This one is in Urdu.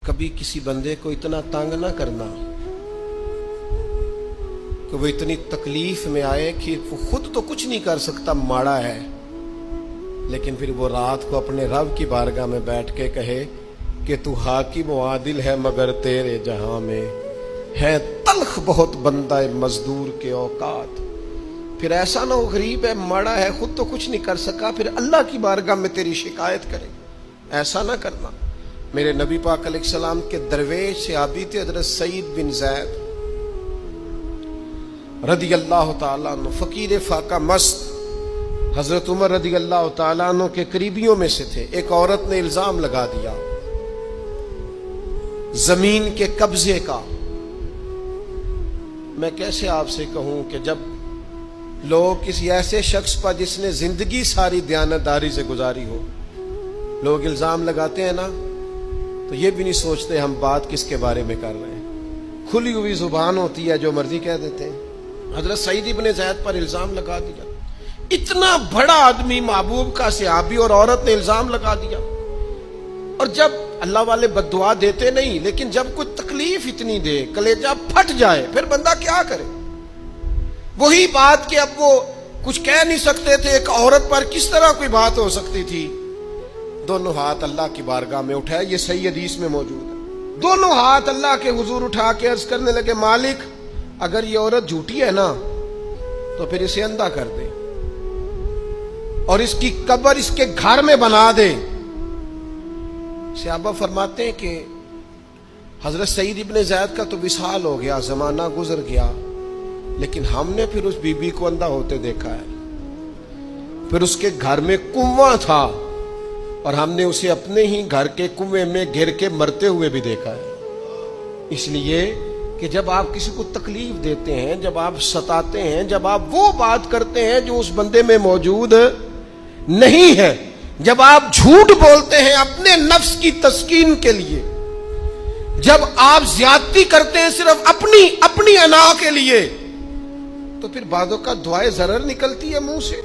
کبھی کسی بندے کو اتنا تنگ نہ کرنا کہ وہ اتنی تکلیف میں آئے کہ وہ خود تو کچھ نہیں کر سکتا، ماڑا ہے، لیکن پھر وہ رات کو اپنے رب کی بارگاہ میں بیٹھ کے کہے کہ تو حاکم و عادل ہے مگر تیرے جہاں میں ہے تلخ بہت بندہ مزدور کے اوقات۔ پھر ایسا نہ ہو غریب ہے، ماڑا ہے، خود تو کچھ نہیں کر سکا، پھر اللہ کی بارگاہ میں تیری شکایت کرے۔ ایسا نہ کرنا۔ میرے نبی پاک علیہ السلام کے درویش صحابی تھے حضرت سعید بن زید رضی اللہ تعالیٰ عنہ، فقیر فاقہ مست، حضرت عمر رضی اللہ تعالیٰ عنہ کے قریبیوں میں سے تھے۔ ایک عورت نے الزام لگا دیا زمین کے قبضے کا۔ میں کیسے آپ سے کہوں کہ جب لوگ کسی ایسے شخص پر جس نے زندگی ساری دیانتداری سے گزاری ہو، لوگ الزام لگاتے ہیں نا، تو یہ بھی نہیں سوچتے ہم بات کس کے بارے میں کر رہے ہیں، کھلی ہوئی زبان ہوتی ہے، جو مرضی کہہ دیتے ہیں۔ حضرت سعید بن زید پر الزام لگا دیا، اتنا بڑا آدمی، محبوب کا صحابی، اور عورت نے الزام لگا دیا۔ اور جب اللہ والے بد دعا دیتے نہیں، لیکن جب کوئی تکلیف اتنی دے، کلیجہ پھٹ جائے، پھر بندہ کیا کرے؟ وہی بات کہ اب وہ کچھ کہہ نہیں سکتے تھے، ایک عورت پر کس طرح کوئی بات ہو سکتی تھی؟ دونوں ہاتھ اللہ کی بارگاہ میں اٹھائے، یہ صحیح حدیث میں موجود ہے۔ دونوں ہاتھ اللہ کے حضور اٹھا کے عرض کرنے لگے، مالک اگر یہ عورت جھوٹی ہے نا تو پھر اسے اندھا کر دے اور اس کی قبر اس کے گھر میں بنا دے۔ صحابہ فرماتے ہیں کہ حضرت سعید ابن زید کا تو وصال ہو گیا، زمانہ گزر گیا، لیکن ہم نے پھر اس بی بی کو اندھا ہوتے دیکھا ہے۔ پھر اس کے گھر میں کنواں تھا اور ہم نے اسے اپنے ہی گھر کے کنویں میں گر کے مرتے ہوئے بھی دیکھا ہے۔ اس لیے کہ جب آپ کسی کو تکلیف دیتے ہیں، جب آپ ستاتے ہیں، جب آپ وہ بات کرتے ہیں جو اس بندے میں موجود نہیں ہے، جب آپ جھوٹ بولتے ہیں اپنے نفس کی تسکین کے لیے، جب آپ زیادتی کرتے ہیں صرف اپنی انا کے لیے، تو پھر بعضوں کا دعائے ضرر نکلتی ہے منہ سے۔